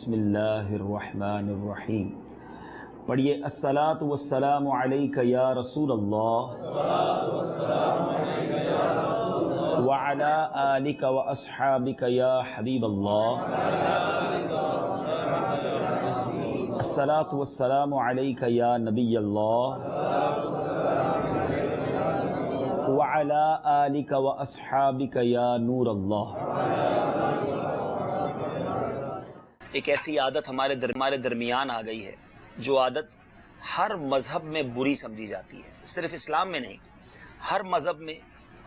بسم اللہ الرحمن الرحیم پڑھیے الصلاۃ والسلام علیک یا رسول اللہ وعلی آلک و اصحابک یا حبیب اللہ الصلاۃ والسلام علیک یا نبی اللہ وعلی آلک و اصحابک یا نور اللہ۔ ایک ایسی عادت ہمارے درمیان آ گئی ہے جو عادت ہر مذہب میں بری سمجھی جاتی ہے، صرف اسلام میں نہیں، ہر مذہب میں،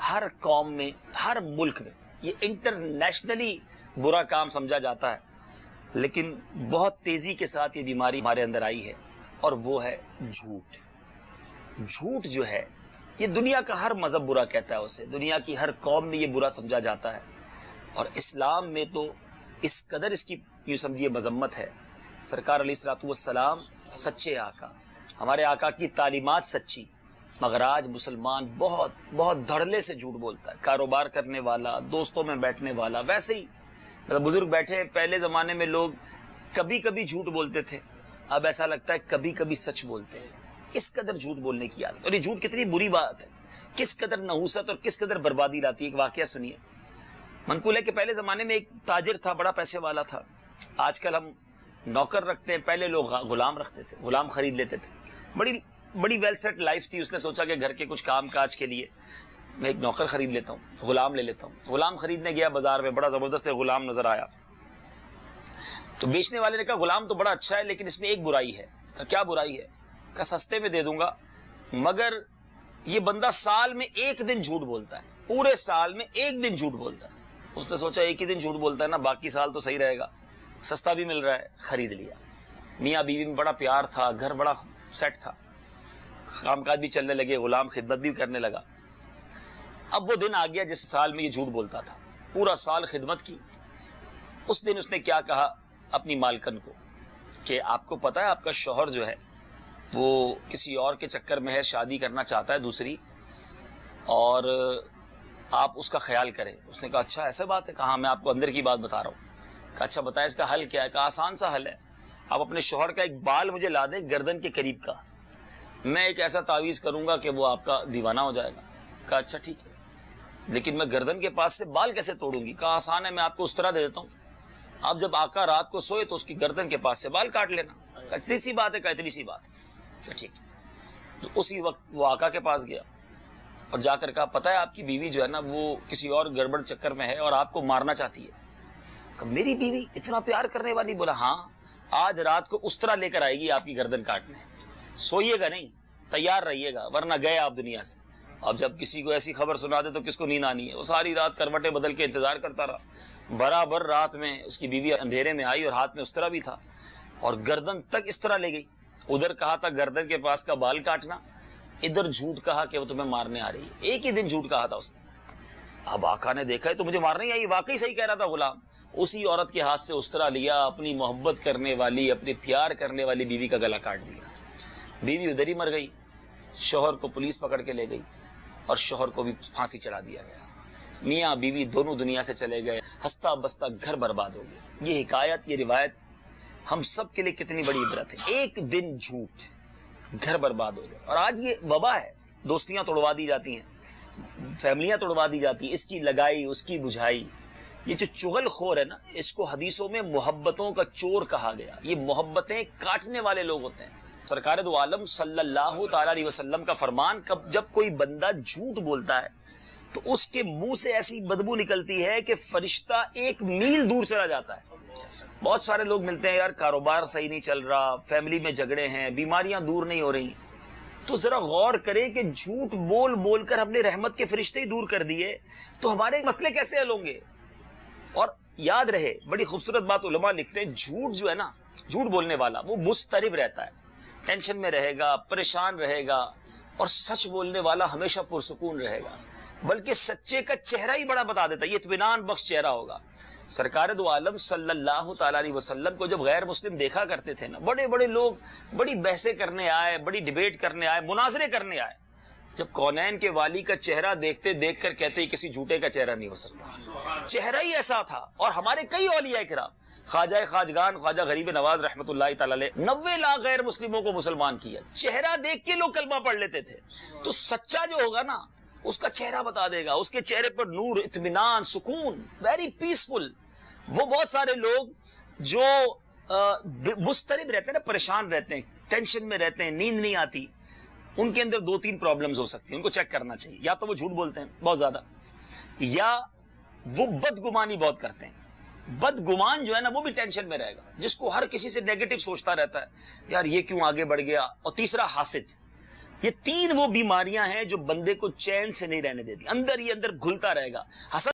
ہر قوم میں، ہر ملک میں یہ انٹرنیشنلی برا کام سمجھا جاتا ہے، لیکن بہت تیزی کے ساتھ یہ بیماری ہمارے اندر آئی ہے، اور وہ ہے جھوٹ۔ جھوٹ جو ہے یہ دنیا کا ہر مذہب برا کہتا ہے اسے، دنیا کی ہر قوم میں یہ برا سمجھا جاتا ہے، اور اسلام میں تو اس قدر اس کی یوں سمجھیے مذمت ہے۔ سرکار علیہ الصلوۃ والسلام سچے آقا، ہمارے آقا کی تعلیمات سچی، مگر آج مسلمان بہت دھڑلے سے جھوٹ بولتا ہے، کاروبار کرنے والا، دوستوں میں بیٹھنے والا، ویسے ہی بزرگ بیٹھے، پہلے زمانے میں لوگ کبھی کبھی جھوٹ بولتے تھے، اب ایسا لگتا ہے کبھی کبھی سچ بولتے ہیں۔ اس قدر جھوٹ بولنے کی عادت، اور یہ جھوٹ کتنی بری بات ہے، کس قدر نحوست اور کس قدر بربادی لاتی ہے۔ ایک واقعہ سنیے، منقول ہے کہ پہلے زمانے میں ایک تاجر تھا، بڑا پیسے والا تھا۔ آج کل ہم نوکر رکھتے ہیں، پہلے لوگ غلام رکھتے تھے، غلام خرید لیتے تھے۔ بڑی ویل سیٹ لائف تھی، اس نے سوچا کہ گھر کے کچھ کام کاج کے لیے میں ایک نوکر خرید لیتا ہوں، غلام لے لیتا ہوں۔ غلام خریدنے گیا بازار میں، بڑا زبردست غلام نظر آیا، تو بیچنے والے نے کہا غلام تو بڑا اچھا ہے لیکن اس میں ایک برائی ہے۔ کہا کیا برائی ہے؟ کہا سستے میں دے دوں گا مگر یہ بندہ سال میں ایک دن جھوٹ بولتا ہے، پورے سال میں ایک دن جھوٹ بولتا ہے۔ اس نے سوچا ایک ہی دن جھوٹ بولتا ہے نا، باقی سال تو صحیح رہے گا، سستا بھی مل رہا ہے، خرید لیا۔ میاں بیوی میں بڑا پیار تھا، گھر بڑا سیٹ تھا، کام کاج بھی چلنے لگے، غلام خدمت بھی کرنے لگا۔ اب وہ دن آ گیا جس سال میں یہ جھوٹ بولتا تھا، پورا سال خدمت کی۔ اس دن اس نے کیا کہا اپنی مالکن کو کہ آپ کو پتا ہے آپ کا شوہر جو ہے وہ کسی اور کے چکر میں ہے، شادی کرنا چاہتا ہے دوسری، اور آپ اس کا خیال کریں۔ اس نے کہا اچھا ایسا بات ہے؟ کہا میں آپ کو اندر کی بات بتا رہا ہوں۔ کہا اچھا بتائیں اس کا حل کیا ہے؟ کہا آسان سا حل ہے، آپ اپنے شوہر کا ایک بال مجھے لا دیں گردن کے قریب کا، میں ایک ایسا تعویذ کروں گا کہ وہ آپ کا دیوانہ ہو جائے گا۔ کہا اچھا ٹھیک ہے، لیکن میں گردن کے پاس سے بال کیسے توڑوں گی؟ کہا آسان ہے، میں آپ کو اس طرح دے دیتا ہوں، آپ جب آقا رات کو سوئے تو اس کی گردن کے پاس سے بال کاٹ لینا۔ کہا اتنی سی بات ہے؟ کہا اتنی سی بات ہے۔ کہا ٹھیک ہے۔ تو اسی وقت وہ آقا کے پاس گیا اور جا کر کہا پتہ ہے آپ کی بیوی جو ہے نا وہ کسی اور گڑبڑ چکر میں ہے اور آپ کو مارنا چاہتی ہے۔ کہ میری بیوی اتنا پیار کرنے والی؟ بولا ہاں، آج رات کو اس طرح لے کر آئے گی آپ کی گردن کاٹنے، سوئیے گا نہیں، تیار رہیے گا ورنہ گئے آپ دنیا سے۔ اب جب کسی کو ایسی خبر سنا دے تو کس کو نیند آنی ہے؟ وہ ساری رات کروٹیں بدل کے انتظار کرتا رہا۔ برابر رات میں اس کی بیوی اندھیرے میں آئی اور ہاتھ میں اس طرح بھی تھا، اور گردن تک اس طرح لے گئی۔ ادھر کہا تھا گردن کے پاس کا بال کاٹنا، ادھر جھوٹ کہا کہ وہ تمہیں مارنے آ رہی ہے۔ ایک ہی دن جھوٹ کہا تھا اس نے۔ اب آقا نے دیکھا ہے تو مجھے مارنے ہی آئی، واقعی صحیح کہہ رہا تھا غلام۔ اسی عورت کے ہاتھ سے اس طرح لیا، اپنی محبت کرنے والی، اپنے پیار کرنے والی بیوی کا گلا کاٹ دیا۔ بیوی ادھر ہی مر گئی، شوہر کو پولیس پکڑ کے لے گئی اور شوہر کو بھی پھانسی چڑھا دیا گیا۔ میاں بیوی دونوں دنیا سے چلے گئے، ہنستا بستا گھر برباد ہو گیا۔ یہ حکایت، یہ روایت ہم سب کے لیے کتنی بڑی عبرت ہے۔ ایک دن جھوٹ، گھر برباد ہو گیا۔ اور آج یہ وبا ہے، دوستیاں توڑوا دی جاتی ہیں، فیملیاں توڑوا دی جاتی ہیں، اس کی لگائی اس کی بجھائی۔ یہ جو چغل خور ہے نا، اس کو حدیثوں میں محبتوں کا چور کہا گیا۔ یہ محبتیں کاٹنے والے لوگ ہوتے ہیں۔ سرکار دو عالم صلی اللہ تعالی علیہ وسلم کا فرمان، جب کوئی بندہ جھوٹ بولتا ہے تو اس کے منہ سے ایسی بدبو نکلتی ہے کہ فرشتہ 1 میل دور چلا جاتا ہے۔ بہت سارے لوگ ملتے ہیں، یار کاروبار صحیح نہیں چل رہا، فیملی میں جھگڑے ہیں، بیماریاں دور نہیں ہو رہی، تو ذرا غور کریں کہ جھوٹ بول بول کر ہم نے رحمت کے فرشتے ہی دور کر دیے تو ہمارے مسئلے کیسے حل ہوں گے؟ اور یاد رہے، بڑی خوبصورت بات علماء لکھتے ہیں، جھوٹ جو ہے نا، جھوٹ بولنے والا وہ مضطرب رہتا ہے، ٹینشن میں رہے گا، پریشان رہے گا، اور سچ بولنے والا ہمیشہ پرسکون رہے گا، بلکہ سچے کا چہرہ ہی بڑا بتا دیتا ہے، یہ اطمینان بخش چہرہ ہوگا۔ سرکار دو عالم صلی اللہ تعالی علیہ وسلم کو جب غیر مسلم دیکھا کرتے تھے نا، بڑے بڑے لوگ بڑی بحثیں کرنے آئے، بڑی ڈیبیٹ کرنے آئے، مناظرے کرنے آئے، جب کونین کے والی کا چہرہ دیکھتے دیکھ کر کہتے ہیں کسی جھوٹے کا چہرہ نہیں ہو سکتا، چہرہ ہی ایسا تھا. اور ہمارے کئی اولیاء کرام، خواجہ خواجگان خواجہ غریب نواز رحمۃ اللہ تعالی علیہ 90 لاکھ غیر مسلموں کو مسلمان کیا، چہرہ دیکھ کے لوگ کلمہ پڑھ لیتے تھے. تو سچا جو ہوگا نا اس کا چہرہ بتا دے گا، اس کے چہرے پر نور، اطمینان، سکون، ویری پیسفل. وہ بہت سارے لوگ جو مضطرب رہتے ہیں نا، پریشان رہتے ہیں، ٹینشن میں رہتے ہیں، نیند نہیں آتی، ان کے اندر 2-3 پرابلمز ہو سکتی ہیں. ان کو چیک کرنا چاہیے. یا تو وہ جھوٹ بولتے ہیں بہت زیادہ، یا وہ بدگمانی بہت کرتے ہیں. بدگمان جو ہے نا وہ بھی ٹینشن میں رہے گا، جس کو ہر کسی سے نیگیٹو سوچتا رہتا ہے، یار یہ کیوں آگے بڑھ گیا. اور تیسرا حاسد. یہ 3 وہ بیماریاں ہیں جو بندے کو چین سے نہیں رہنے دیتی، اندر ہی اندر گھلتا رہے گا. حسد